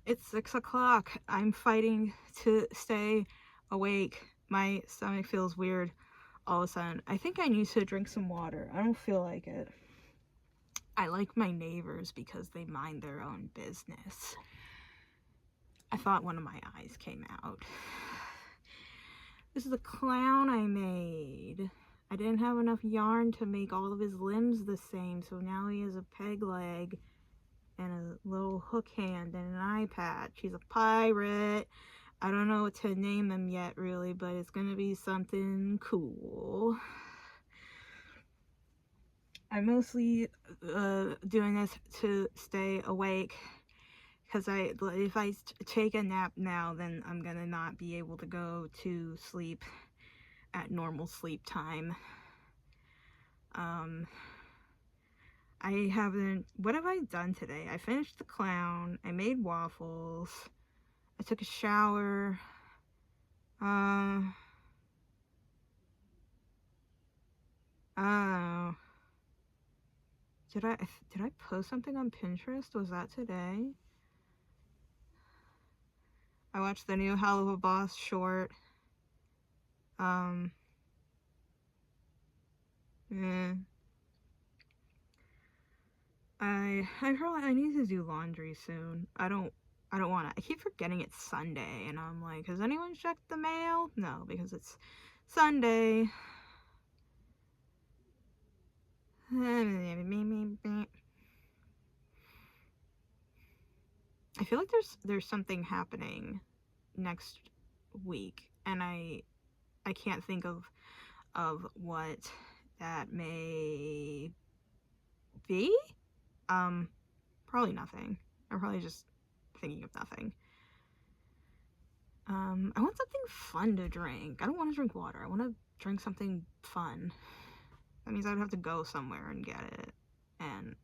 It's 6 o'clock. I'm fighting to stay awake. My stomach feels weird all of a sudden. I think I need to drink some water. I don't feel like it. I like my neighbors because they mind their own business. I thought one of my eyes came out. This is a clown I made. I didn't have enough yarn to make all of his limbs the same, so now he has a peg leg and a little hook hand and an eye patch. He's a pirate. I don't know what to name him yet, really, but it's gonna be something cool. I'm mostly doing this to stay awake, because if I take a nap now, then I'm gonna not be able to go to sleep at normal sleep time. What have I done today? I finished the clown, I made waffles, I took a shower, I don't know. Did I post something on Pinterest? Was that today? I watched the new Hell of a Boss short. I need to do laundry soon. I don't want to. I keep forgetting it's Sunday, and I'm like, has anyone checked the mail? No, because it's Sunday. I feel like there's something happening next week, and I can't think of what that may be. Probably nothing. I'm probably just thinking of nothing. I want something fun to drink. I don't want to drink water. I want to drink something fun. That means I would have to go somewhere and get it. And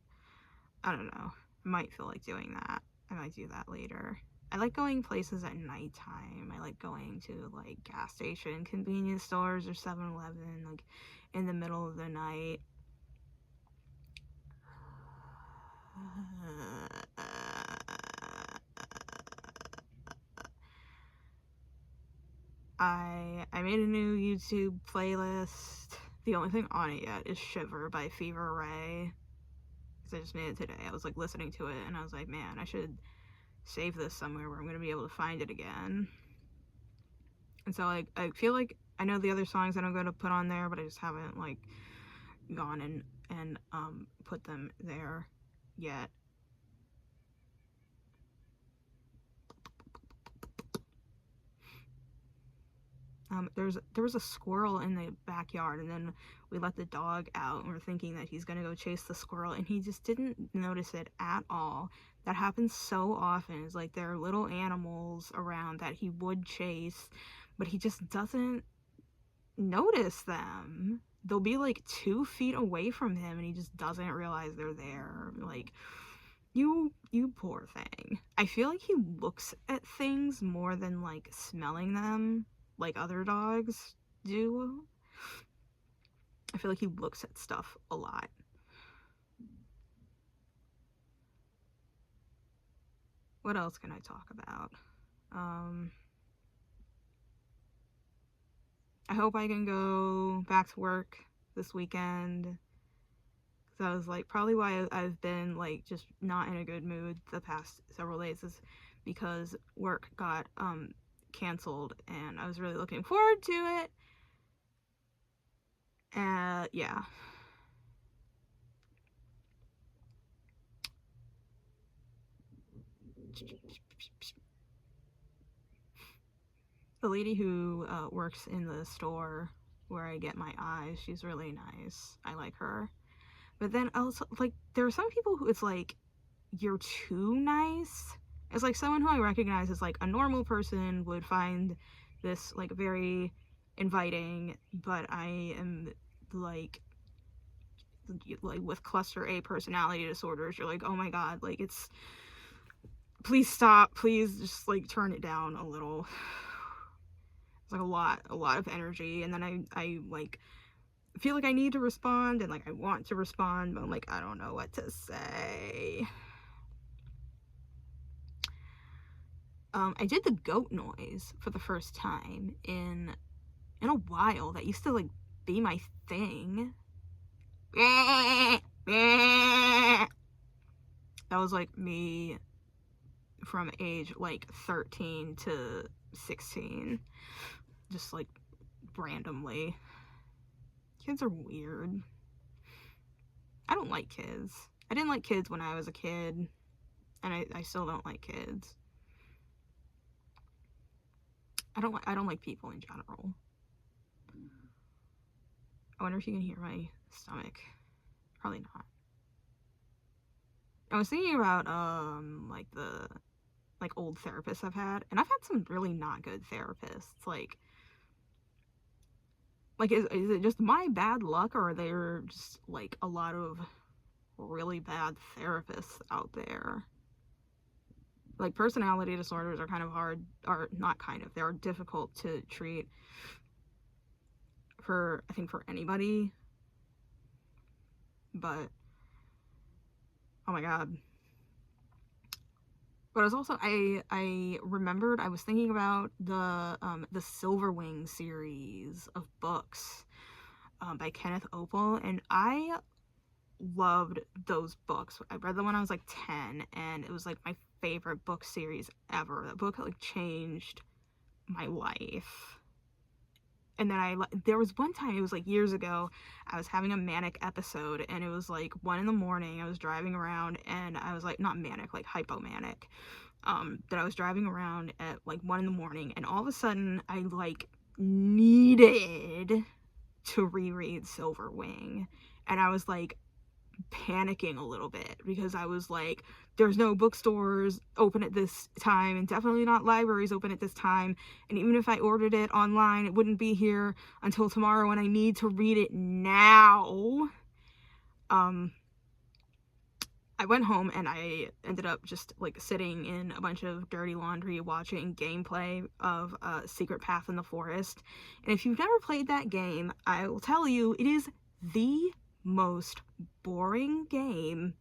I don't know. I might feel like doing that. I might do that later. I like going places at nighttime. I like going to like gas station, convenience stores, or 7-Eleven, like in the middle of the night. I made a new YouTube playlist. The only thing on it yet is Shiver by Fever Ray, because I just made it today. I was like listening to it and I was like, man, I should save this somewhere where I'm gonna be able to find it again. And so like I feel like I know the other songs that I'm gonna put on there, but I just haven't like gone and put them there yet. There was a squirrel in the backyard, and then we let the dog out, and we're thinking that he's gonna go chase the squirrel, and he just didn't notice it at all. That happens so often. It's like there are little animals around that he would chase, but he just doesn't notice them. They'll be like 2 feet away from him, and he just doesn't realize they're there. Like, you poor thing. I feel like he looks at things more than like smelling them, like other dogs do. I feel like he looks at stuff a lot. What else can I talk about? I hope I can go back to work this weekend, because that was like probably why I've been like just not in a good mood the past several days, is because work got canceled and I was really looking forward to it. Yeah. The lady who works in the store where I get my eyes, she's really nice. I like her. But then also, like, there are some people who it's like, you're too nice. It's like someone who I recognize as like a normal person would find this like very inviting, but I am like with cluster A personality disorders, you're like, oh my god, like it's, please stop, please just like turn it down a little. It's like a lot of energy, and then I like feel like I need to respond, and like I want to respond, but I'm like, I don't know what to say. I did the goat noise for the first time in a while. That used to like be my thing. That was like me from age like 13 to 16, just like randomly. Kids are weird. I don't like kids. I didn't like kids when I was a kid, and I still don't like kids. I don't like people in general. I wonder if you can hear my stomach. Probably not. I was thinking about like the old therapists I've had, and I've had some really not good therapists. Like is it just my bad luck, or are there just like a lot of really bad therapists out there? Like, personality disorders are kind of hard, or not kind of, they're difficult to treat for, I think, for anybody. But oh my god. But I was also, I remembered, I was thinking about the Silverwing series of books by Kenneth Opel, and I loved those books. I read them when I was like 10, and it was like my favorite book series ever. That book like changed my life. And then there was one time, it was like years ago, I was having a manic episode, and it was like 1 a.m. I was driving around, and I was like, not manic, like hypomanic. That I was driving around at like 1 a.m, and all of a sudden I like needed to reread Silverwing, and I was like panicking a little bit because I was like, there's no bookstores open at this time, and definitely not libraries open at this time, and even if I ordered it online, it wouldn't be here until tomorrow, and I need to read it now. I went home, and I ended up just like sitting in a bunch of dirty laundry watching gameplay of Secret Path in the Forest. And if you've never played that game, I will tell you, it is the most boring game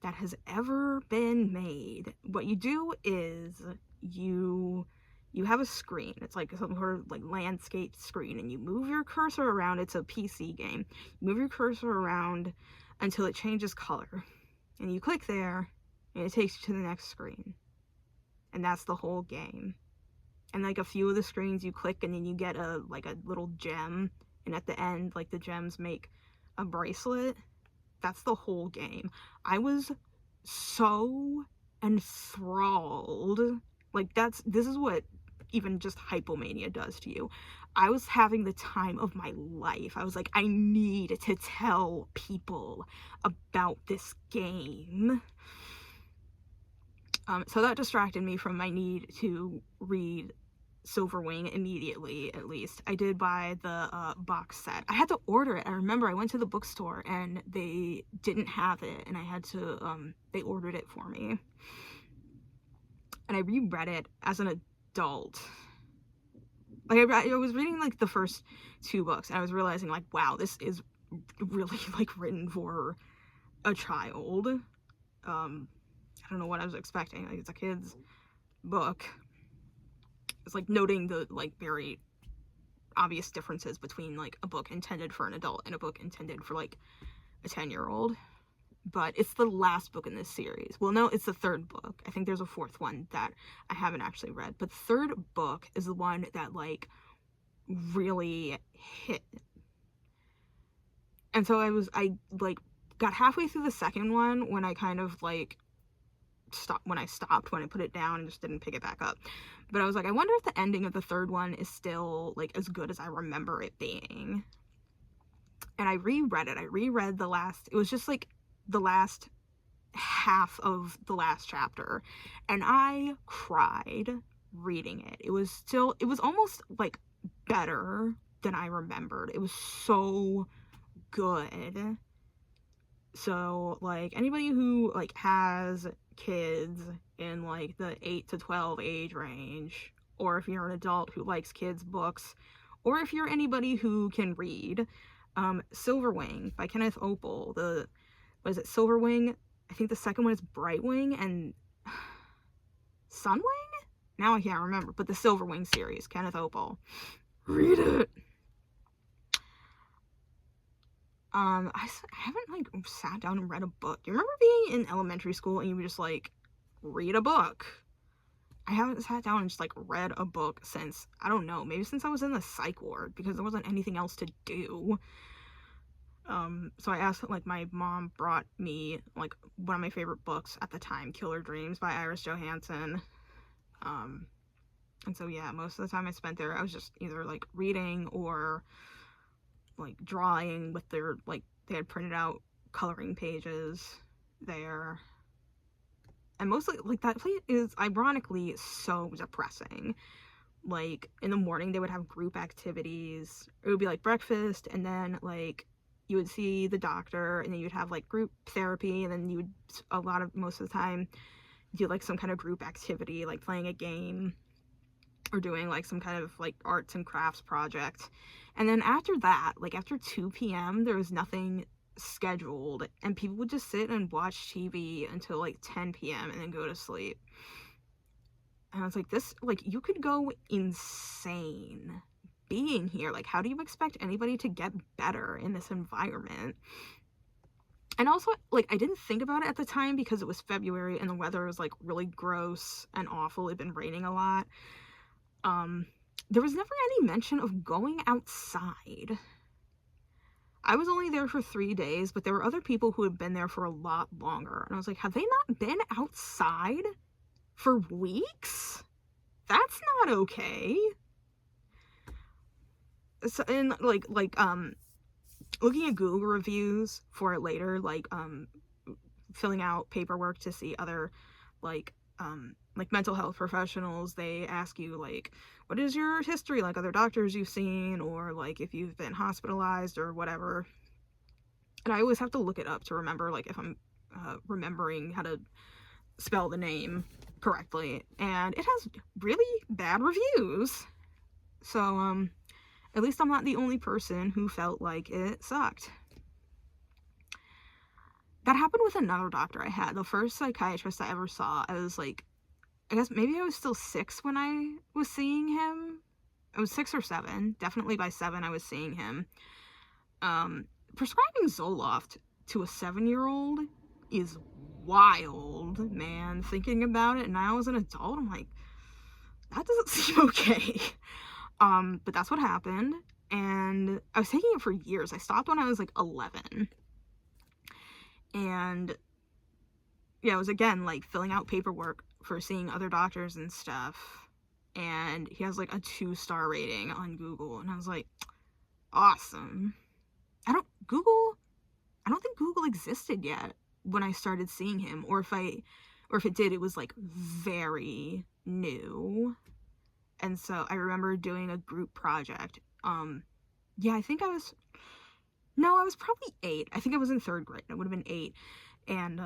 that has ever been made. What you do is you have a screen. It's like some sort of like landscape screen, and you move your cursor around. It's a PC game. You move your cursor around until it changes color, and you click there, and it takes you to the next screen. And that's the whole game. And like a few of the screens you click, and then you get a little gem, and at the end, like, the gems make a bracelet. That's the whole game. I was so enthralled. Like, this is what even just hypomania does to you. I was having the time of my life. I was like, I need to tell people about this game. So that distracted me from my need to read Silverwing immediately, at least. I did buy the box set. I had to order it. I remember I went to the bookstore and they didn't have it, and I had to, they ordered it for me. And I reread it as an adult. Like, I was reading like the first 2 books, and I was realizing, like, wow, this is really like written for a child. I don't know what I was expecting. Like, it's a kid's book. It's like noting the like very obvious differences between like a book intended for an adult and a book intended for like a 10-year-old. But it's the last book in this series. Well, no, it's the 3rd book. I think there's a 4th one that I haven't actually read. But the 3rd book is the one that like really hit. And so I like got halfway through the 2nd one when I kind of like when I put it down and just didn't pick it back up. But I was like, I wonder if the ending of the 3rd one is still like as good as I remember it being. And I reread it. I reread it was just like the last half of the last chapter, and I cried reading it. It was almost like better than I remembered. It was so good. So like, anybody who like has kids in like the 8 to 12 age range, or if you're an adult who likes kids books, or if you're anybody who can read, Silverwing by Kenneth Opel. Was it Silverwing? I think the 2nd one is Brightwing, and Sunwing? Now I can't remember, but the Silverwing series, Kenneth Opel. Read it. I haven't, like, sat down and read a book. Do you remember being in elementary school and you would just, like, read a book? I haven't sat down and just, like, read a book since, I don't know, maybe since I was in the psych ward, because there wasn't anything else to do. So I asked, like, my mom brought me, like, one of my favorite books at the time, Killer Dreams by Iris Johansen. And so, yeah, most of the time I spent there, I was just either, like, reading or, like, drawing with their, like, they had printed out coloring pages there. And mostly, like, that place is ironically so depressing. Like, in the morning, they would have group activities. It would be, like, breakfast, and then, like, you would see the doctor, and then you'd have, like, group therapy, and then you would, most of the time, do, like, some kind of group activity, like playing a game, or doing, like, some kind of, like, arts and crafts project. And then after that, like, after 2 p.m., there was nothing scheduled, and people would just sit and watch TV until, like, 10 p.m. and then go to sleep. And I was like, this, like, you could go insane being here. Like, how do you expect anybody to get better in this environment? And also, like, I didn't think about it at the time because it was February and the weather was, like, really gross and awful. It'd been raining a lot. There was never any mention of going outside. I was only there for 3 days, but there were other people who had been there for a lot longer. And I was like, have they not been outside for weeks? That's not okay. So, and like looking at Google reviews for it later, like filling out paperwork to see other like mental health professionals, they ask you, like, what is your history, like other doctors you've seen, or like if you've been hospitalized or whatever. And I always have to look it up to remember, like, if I'm remembering how to spell the name correctly. And it has really bad reviews. So at least I'm not the only person who felt like it sucked. That happened with another doctor I had. The first psychiatrist I ever saw, I was like, I guess maybe I was still 6 when I was seeing him. I was 6 or 7. Definitely by 7 I was seeing him. Prescribing Zoloft to a 7-year-old is wild, man. Thinking about it now as an adult, I'm like, that doesn't seem okay. But that's what happened. And I was taking it for years. I stopped when I was like 11. And yeah, it was again like filling out paperwork for seeing other doctors and stuff. And he has like a 2-star rating on Google. And I was like, awesome. I don't think Google existed yet when I started seeing him. Or if it did, it was like very new. And so I remember doing a group project. Yeah, I think I was probably 8. I think I was in 3rd grade. I would have been 8. And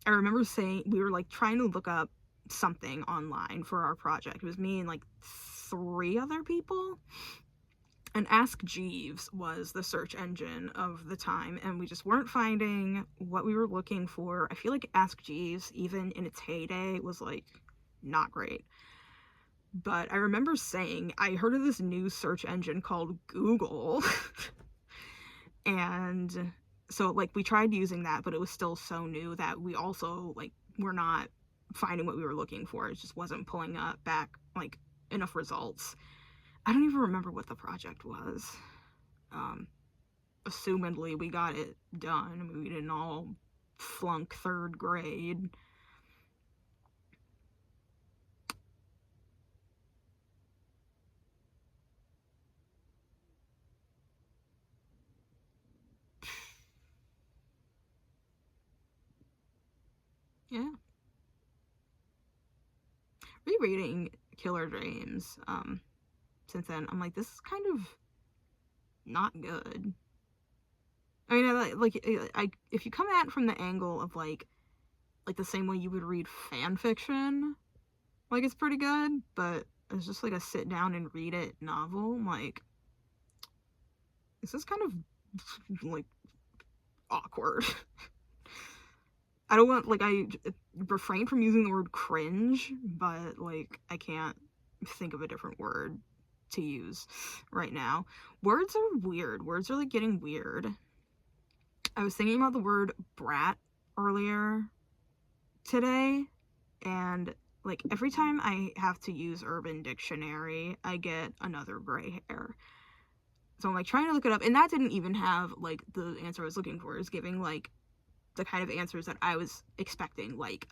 I remember saying, we were like trying to look up something online for our project. It was me and like 3 other people. And Ask Jeeves was the search engine of the time, and we just weren't finding what we were looking for. I feel like Ask Jeeves, even in its heyday, was like not great. But I remember saying, I heard of this new search engine called Google. And so, like, we tried using that, but it was still so new that we also, like, were not finding what we were looking for. It just wasn't pulling up back, like, enough results. I don't even remember what the project was. Assumedly, we got it done. I mean, we didn't all flunk 3rd grade. Yeah. Rereading Killer Dreams, since then, I'm like, this is kind of not good. I mean, like, if you come at it from the angle of, like the same way you would read fan fiction, like, it's pretty good, but it's just, like, a sit down and read it novel, I'm like, this is kind of, like, awkward. I don't want, like, I refrain from using the word cringe, but, like, I can't think of a different word to use right now. Words are weird. Words are, like, getting weird. I was thinking about the word brat earlier today, and, like, every time I have to use Urban Dictionary, I get another gray hair. So I'm, like, trying to look it up, and that didn't even have, like, the answer I was looking for. It's giving, like, the kind of answers that I was expecting, like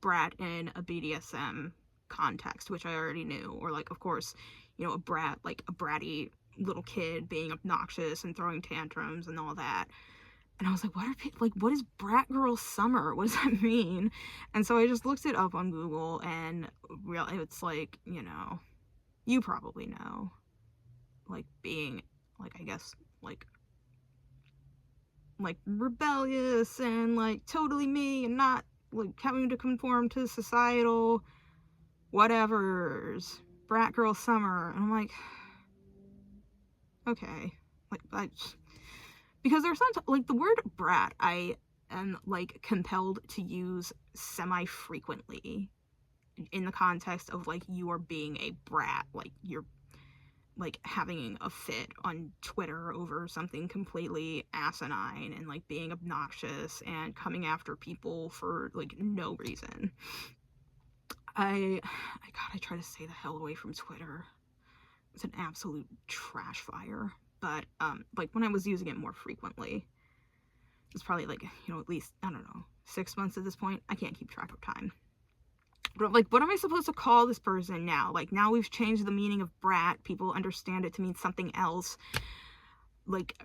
brat in a BDSM context, which I already knew, or, like, of course, you know, a brat, like a bratty little kid being obnoxious and throwing tantrums and all that. And I was like, what is brat girl summer? What does that mean? And so I just looked it up on Google, and it's like, you know, you probably know, like, being, like, I guess, like rebellious and, like, totally me and not, like, having to conform to societal whatevers. Brat girl summer. And I'm like, okay. Like, because there's not, like, the word brat I am, like, compelled to use semi-frequently in the context of, like, you are being a brat, like, you're, like, having a fit on Twitter over something completely asinine and, like, being obnoxious and coming after people for, like, no reason. I try to stay the hell away from Twitter. It's an absolute trash fire. But, like, when I was using it more frequently, it's probably, like, you know, at least, I don't know, 6 months at this point. I can't keep track of time. But, like, what am I supposed to call this person now? Like, now we've changed the meaning of brat. People understand it to mean something else. Like,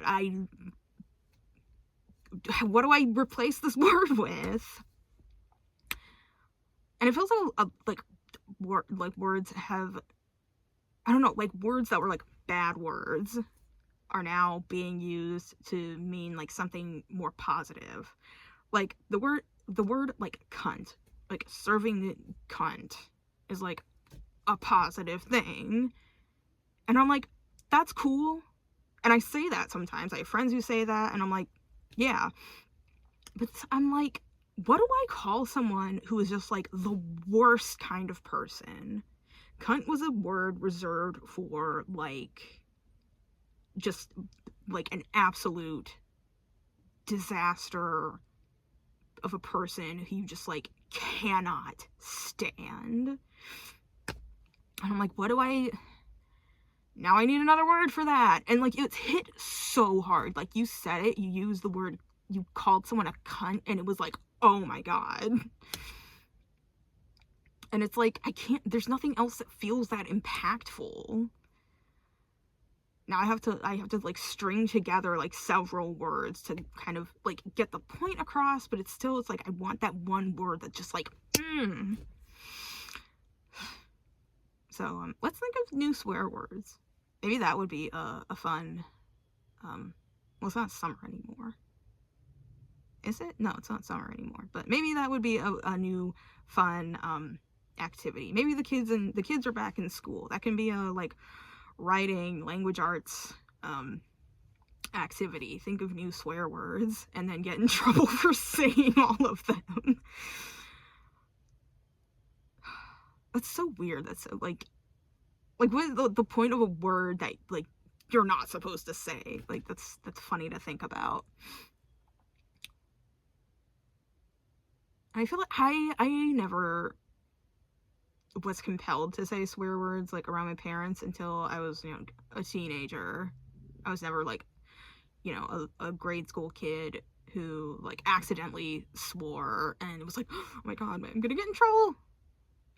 what do I replace this word with? And it feels like words have, I don't know, like, words that were, like, bad words are now being used to mean, like, something more positive. Like, the word, like, cunt. Like, serving the cunt is, like, a positive thing. And I'm like, that's cool. And I say that sometimes. I have friends who say that, and I'm like, yeah. But I'm like, what do I call someone who is just, like, the worst kind of person? Cunt was a word reserved for, like, just, like, an absolute disaster of a person who you just, like, cannot stand. And I'm like, now I need another word for that. And, like, it's hit so hard. Like, you said it, you used the word, you called someone a cunt, and it was like, oh my god. And it's like, there's nothing else that feels that impactful. Now I have to, like, string together, like, several words to kind of, like, get the point across, but it's like, I want that one word that just, like, So, let's think of new swear words. Maybe that would be a fun, well, it's not summer anymore. Is it? No, it's not summer anymore. But maybe that would be a new fun, activity. Maybe the kids are back in school. That can be a, like, writing, language arts, activity. Think of new swear words and then get in trouble for saying all of them. That's so weird. That's so, like, what is the point of a word that, like, you're not supposed to say? Like, that's funny to think about. I feel like I never was compelled to say swear words, like, around my parents until I was, you know, a teenager. I was never, like, you know, a grade school kid who, like, accidentally swore and it was like, oh my god, I'm gonna get in trouble.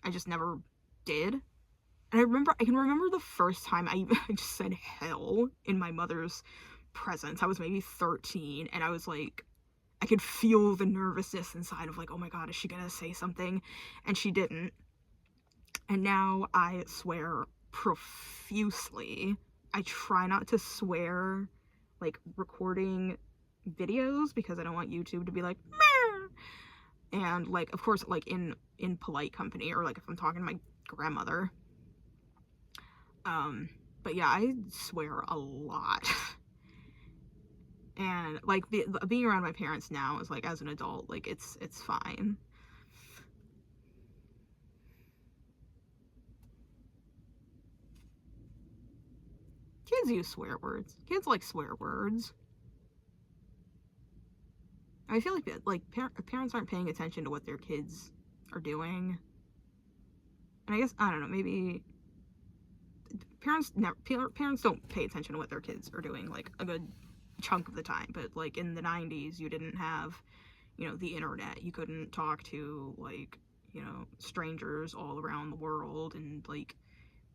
I just never did. And I can remember the first time I just said hell in my mother's presence. I was maybe 13, and I was like, I could feel the nervousness inside of, like, oh my god, is she gonna say something? And she didn't. And now I swear profusely. I try not to swear, like, recording videos because I don't want YouTube to be like, meh! And, like, of course, like, in polite company, or, like, if I'm talking to my grandmother. But yeah, I swear a lot. And like being around my parents now is like, as an adult, like it's fine. Kids use swear words. Kids like swear words. I feel like parents aren't paying attention to what their kids are doing. And I guess, I don't know, maybe parents don't pay attention to what their kids are doing like a good chunk of the time. But like in the 90s, you didn't have, you know, the internet. You couldn't talk to like, you know, strangers all around the world and like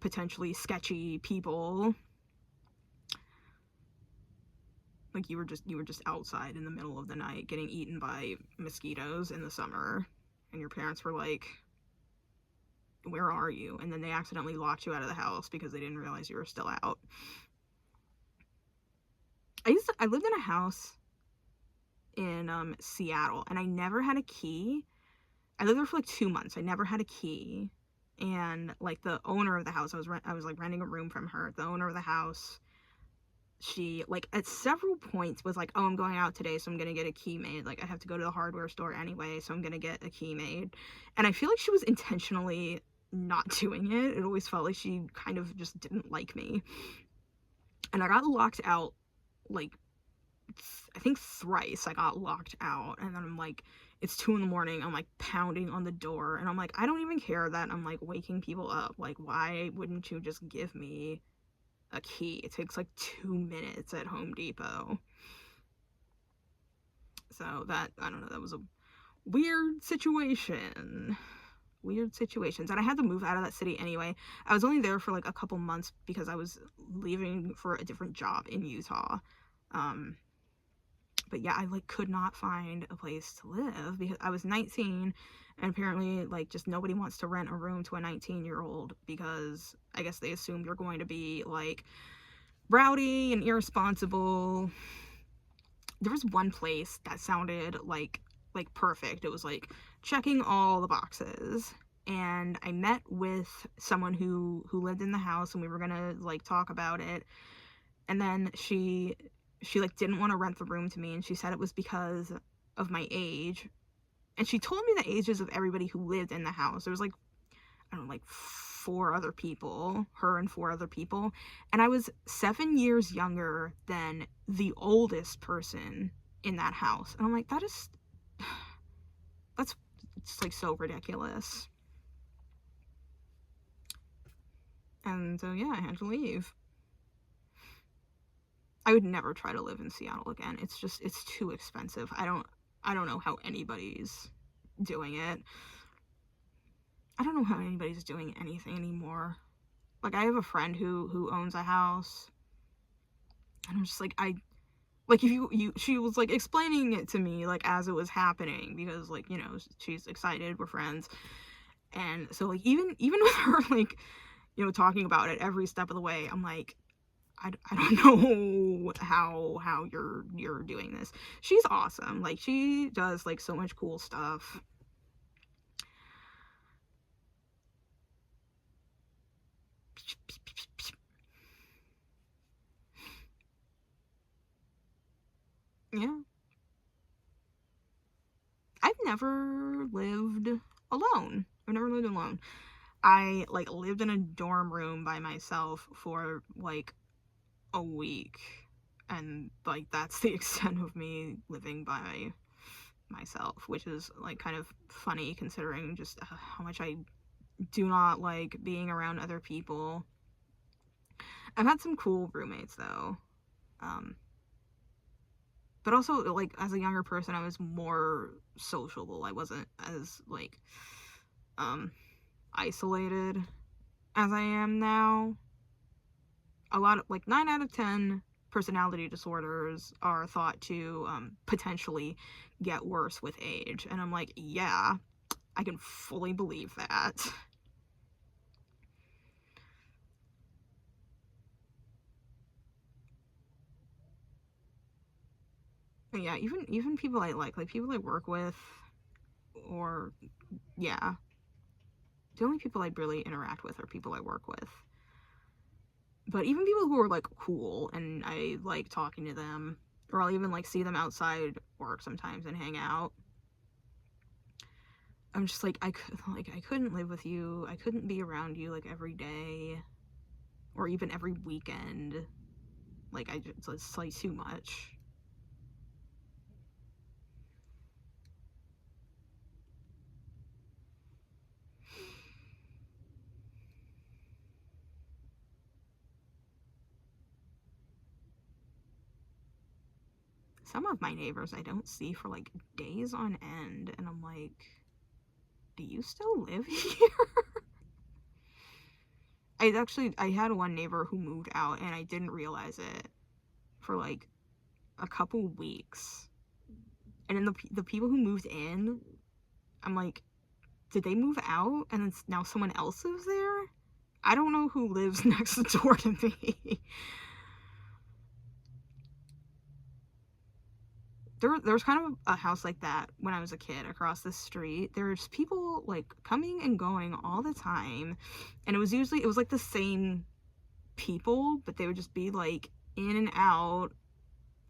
potentially sketchy people. Like you were just outside in the middle of the night getting eaten by mosquitoes in the summer, and your parents were like, where are you? And then they accidentally locked you out of the house because they didn't realize you were still out. I lived in a house in Seattle, and I never had a key. I lived there for like 2 months. I never had a key. And like the owner of the house, I was like renting a room from her. The owner of the house, she like at several points was like, oh, I'm going out today, so I'm gonna get a key made. Like I have to go to the hardware store anyway, so I'm gonna get a key made. And I feel like she was intentionally not doing it. It always felt like she kind of just didn't like me. And I got locked out like I think thrice. I got locked out, and then I'm like, it's 2 in the morning. I'm like pounding on the door, and I'm like, I don't even care that I'm like waking people up. Like, why wouldn't you just give me a key? It takes like 2 minutes at Home Depot. So that, I don't know, that was a weird situation. Weird situations. And I had to move out of that city anyway. I was only there for like a couple months because I was leaving for a different job in Utah. But yeah, I like could not find a place to live because I was 19, and apparently like just nobody wants to rent a room to a 19-year-old because I guess they assume you're going to be like rowdy and irresponsible. There was one place that sounded like perfect. It was like checking all the boxes. And I met with someone who lived in the house, and we were gonna like talk about it. And then she like didn't want to rent the room to me, and she said it was because of my age. And she told me the ages of everybody who lived in the house. There was like, I don't know, like 4 other people, her and 4 other people. And I was 7 years younger than the oldest person in that house. And I'm like, that's it's like so ridiculous. And so yeah, I had to leave. I would never try to live in Seattle again. It's too expensive. I don't know how anybody's doing it. I don't know how anybody's doing anything anymore. Like I have a friend who owns a house, and I'm just like, if she was like explaining it to me like as it was happening, because like, you know, she's excited, we're friends. And so like even with her like, you know, talking about it every step of the way, I'm like, I don't know how you're doing this. She's awesome. Like she does like so much cool stuff. Yeah. I've never lived alone. I've never lived alone. I like lived in a dorm room by myself for like a week, and like that's the extent of me living by myself, which is like kind of funny considering just how much I do not like being around other people. I've had some cool roommates though, but also like as a younger person I was more sociable. I wasn't as like isolated as I am now. A lot of like 9 out of 10 personality disorders are thought to potentially get worse with age, and I'm like, yeah, I can fully believe that. But yeah, even people I like people I work with, or yeah, the only people I really interact with are people I work with. But even people who are like cool and I like talking to them, Or I'll even like see them outside work sometimes and hang out. I'm just like, I couldn't live with you. I couldn't be around you like every day or even every weekend. Like, it's like too much. Some of my neighbors I don't see for like days on end, and I'm like, do you still live here? I had one neighbor who moved out and I didn't realize it for like a couple weeks. And then the people who moved in, I'm like, did they move out and then now someone else lives there? I don't know who lives next door to me. There's kind of a house like that when I was a kid across the street. There's people like coming and going all the time, and it was like the same people, but they would just be like in and out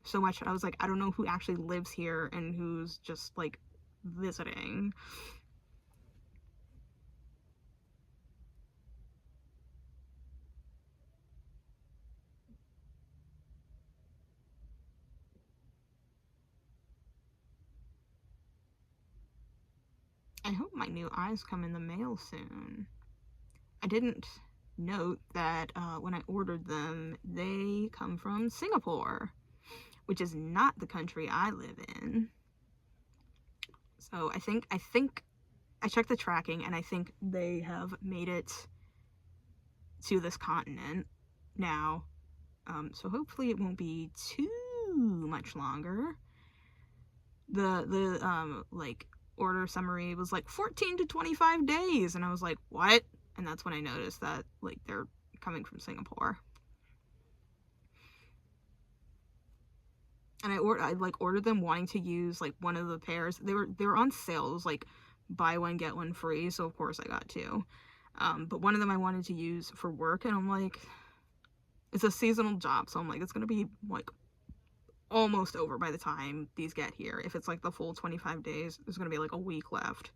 so much. I was like, I don't know who actually lives here and who's just like visiting. I hope my new eyes come in the mail soon. I didn't note that when I ordered them, they come from Singapore, which is not the country I live in. So I think I checked the tracking, and I think they have made it to this continent now. So hopefully it won't be too much longer. The like order summary was like 14 to 25 days, and I was like, what? And that's when I noticed that like they're coming from Singapore. And I ordered them wanting to use like one of the pairs. They were on sale. It was like buy one get one free, so of course I got two. But one of them I wanted to use for work, and I'm like, it's a seasonal job, so I'm like, it's gonna be like almost over by the time these get here. If it's like the full 25 days, there's gonna be like a week left.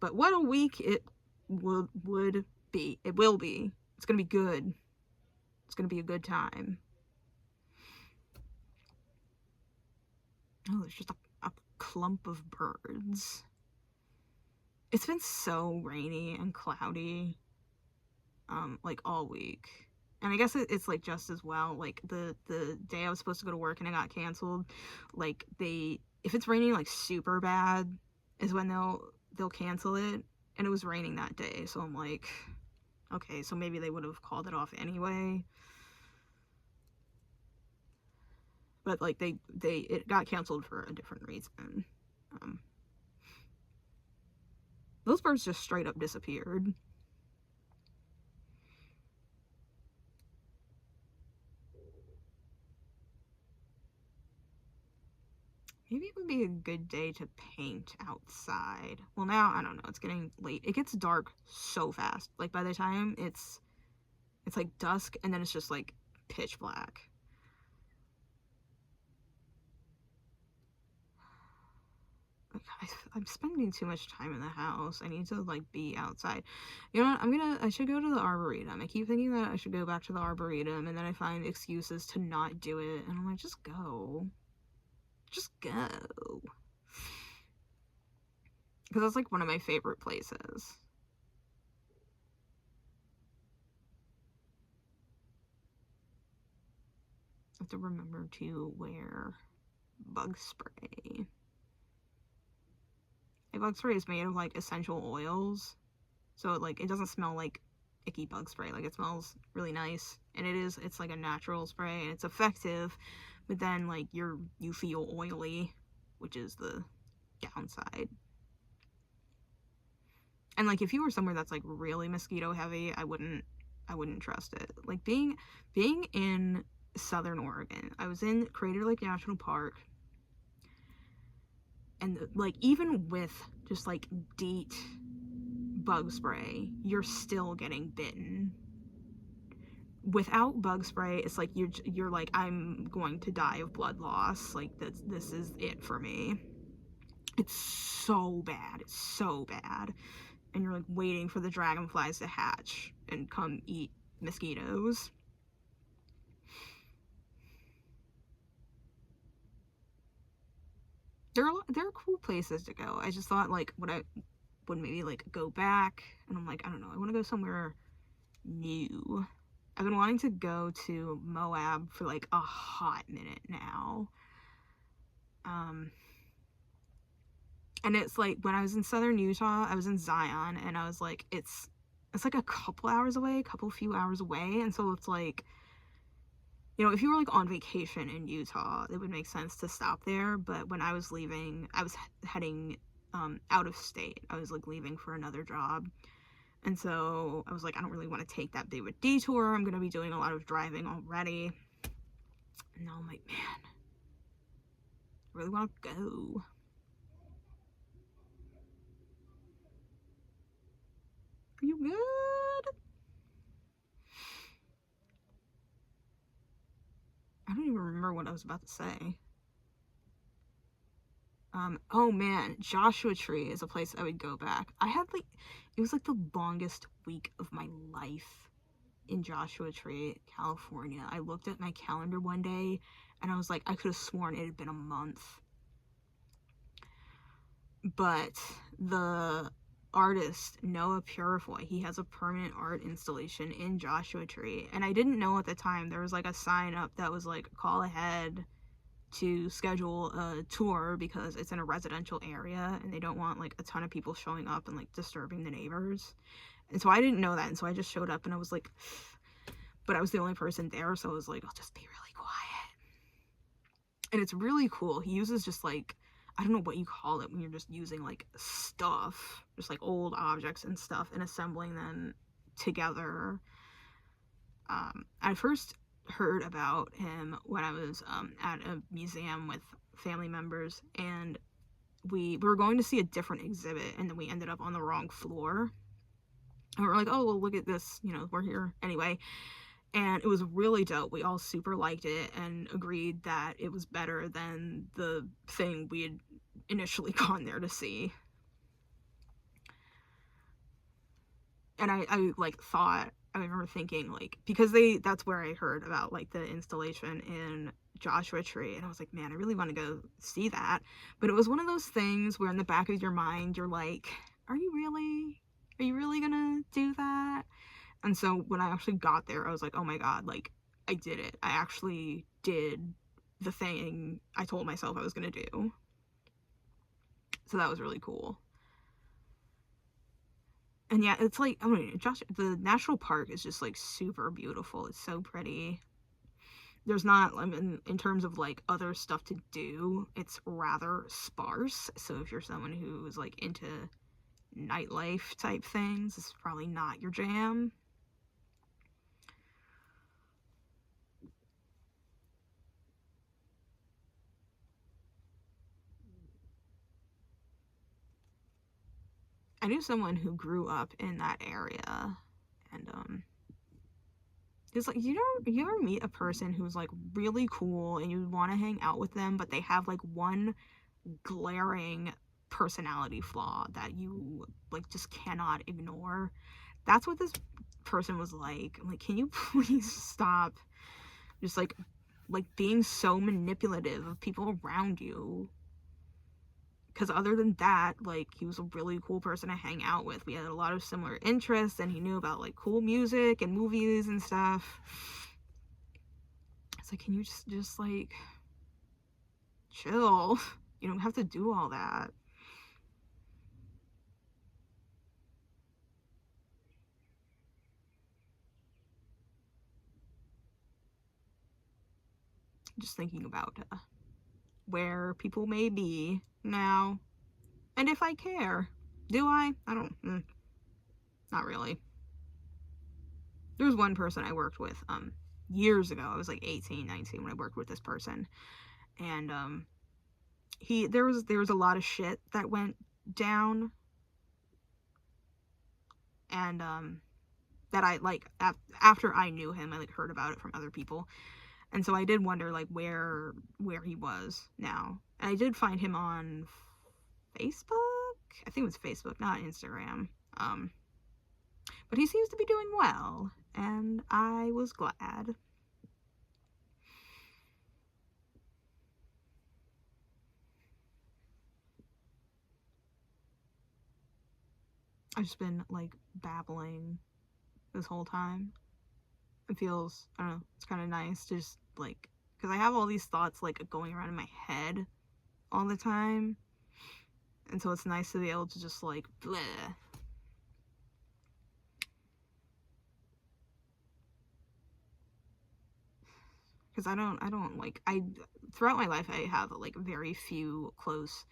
But what a week it would be. It will be. It's gonna be good. It's gonna be a good time. Oh, there's just a clump of birds. It's been so rainy and cloudy, like all week. And I guess it's like just as well, like the day I was supposed to go to work and it got canceled, like if it's raining like super bad is when they'll cancel it, and it was raining that day, so I'm like, okay, so maybe they would have called it off anyway. But like it got canceled for a different reason. Those birds just straight up disappeared. Maybe it would be a good day to paint outside. Well, now, I don't know. It's getting late. It gets dark so fast. Like, by the time it's like dusk, and then it's just, like, pitch black. Like, I'm spending too much time in the house. I need to, like, be outside. You know what? I should go to the Arboretum. I keep thinking that I should go back to the Arboretum, and then I find excuses to not do it. And I'm like, just go. Just go. Because that's like one of my favorite places. I have to remember to wear bug spray. Bug spray is made of like essential oils, so it doesn't smell like icky bug spray. Like, it smells really nice, and it's like a natural spray, and it's effective. But then like you feel oily, which is the downside. And like if you were somewhere that's like really mosquito heavy, I wouldn't trust it. Like being in Southern Oregon, I was in Crater Lake National Park, and like even with just like DEET bug spray, you're still getting bitten. without bug spray, it's like you're like, I'm going to die of blood loss. Like, this is it for me. It's so bad. It's so bad. And you're like waiting for the dragonflies to hatch and come eat mosquitoes. There are cool places to go. I just thought, like, would maybe like go back, and I'm like, I don't know, I want to go somewhere new. I've been wanting to go to Moab for like a hot minute now. And it's like, when I was in southern Utah, I was in Zion, and I was like, it's like a couple few hours away, and so it's like, you know, if you were like on vacation in Utah, it would make sense to stop there. But when I was leaving, I was heading out of state. I was like leaving for another job. And so I was like, I don't really want to take that big of a detour. I'm going to be doing a lot of driving already. And now I'm like, man, I really want to go. Are you good? I don't even remember what I was about to say. Oh man, Joshua Tree is a place I would go back. I had like, it was like the longest week of my life in Joshua Tree, California. I looked at my calendar one day and I was like, I could have sworn it had been a month. But the artist Noah Purifoy, he has a permanent art installation in Joshua Tree, and I didn't know at the time. There was like a sign up that was like, call ahead to schedule a tour because it's in a residential area and they don't want like a ton of people showing up and like disturbing the neighbors. And so I didn't know that, and so I just showed up, and I was like, but I was the only person there, so I was like, I'll just be really quiet. And it's really cool. He uses just like, I don't know what you call it when you're just using like stuff, just like old objects and stuff, and assembling them together. I first heard about him when I was at a museum with family members, and we were going to see a different exhibit, and then we ended up on the wrong floor. And we were like, oh, well, look at this, you know, we're here anyway. And it was really dope. We all super liked it and agreed that it was better than the thing we had initially gone there to see. And I like thought, I remember thinking, like, because that's where I heard about like the installation in Joshua Tree, and I was like, man, I really want to go see that. But it was one of those things where in the back of your mind you're like, are you really gonna do that? And so when I actually got there, I was like, oh my god, like, I did it. I actually did the thing I told myself I was gonna do. So that was really cool. And yeah, it's like, I mean, the national park is just like super beautiful. It's so pretty. There's not, I mean, in terms of like other stuff to do, it's rather sparse. So if you're someone who's like into nightlife type things, it's probably not your jam. I knew someone who grew up in that area, and it's like, you ever meet a person who's like really cool and you want to hang out with them, but they have like one glaring personality flaw that you like just cannot ignore? That's what this person was like. I'm like, can you please stop just like being so manipulative of people around you? Because other than that, like, he was a really cool person to hang out with. We had a lot of similar interests, and he knew about like cool music and movies and stuff. It's like, can you just like chill? You don't have to do all that. Just thinking about where people may be now, and if I care. Do I? I don't. Not really. There was one person I worked with years ago. I was like 18, 19 when I worked with this person, and there was a lot of shit that went down, and that I, like, after I knew him, I, like, heard about it from other people. And so I did wonder, like, where he was now. And I did find him on Facebook? I think it was Facebook, not Instagram. But he seems to be doing well, and I was glad. I've just been, like, babbling this whole time. It feels, I don't know, it's kind of nice to just, like, because I have all these thoughts, like, going around in my head all the time. And so it's nice to be able to just, like, bleh. Because I don't, like, throughout my life, I have, like, very few close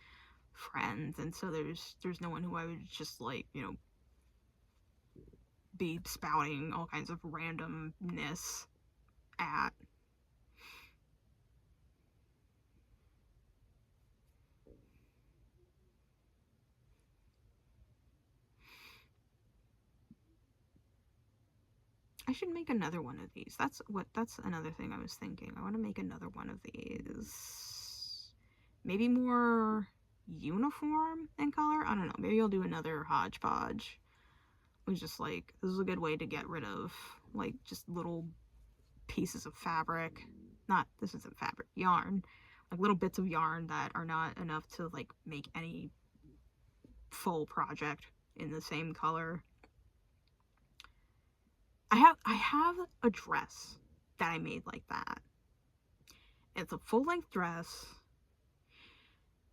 friends. And so there's no one who I would just, like, you know, be spouting all kinds of randomness at. I should make another one of these. That's another thing I was thinking. I want to make another one of these. Maybe more uniform in color? I don't know. Maybe I'll do another hodgepodge. It was just like, this is a good way to get rid of, like, just little pieces of fabric. This isn't fabric, yarn. Like, little bits of yarn that are not enough to, like, make any full project in the same color. I have a dress that I made like that. It's a full-length dress,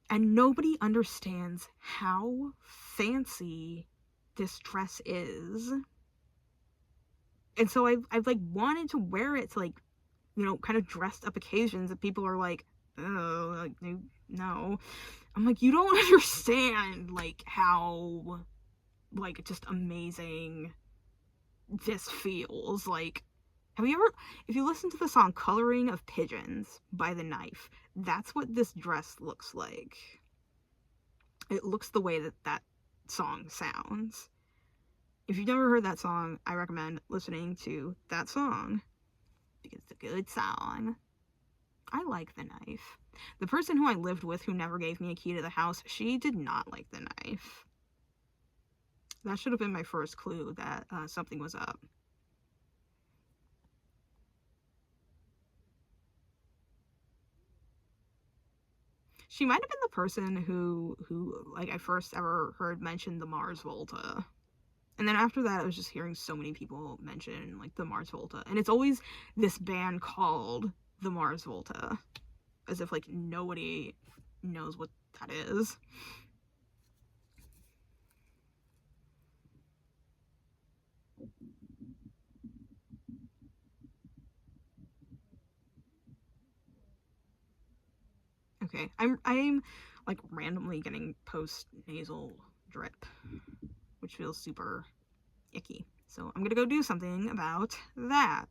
and nobody understands how fancy this dress is. And so I've like wanted to wear it to, like, you know, kind of dressed up occasions, and people are like, oh, like, no. I'm like, you don't understand, like, how, like, just amazing this feels. Like, have you ever, if you listen to the song Coloring of Pigeons by The Knife, that's what this dress looks like. It looks the way that that song sounds. If you've never heard that song, I recommend listening to that song, because it's a good song. I like The Knife. The person who I lived with, who never gave me a key to the house, she did not like The Knife. That should have been my first clue that something was up. She might have been the person who like, I first ever heard mention the Mars Volta. And then after that, I was just hearing so many people mention, like, the Mars Volta. And it's always this band called the Mars Volta, as if, like, nobody knows what that is. Okay, I'm like randomly getting post-nasal drip, which feels super icky. So I'm gonna go do something about that.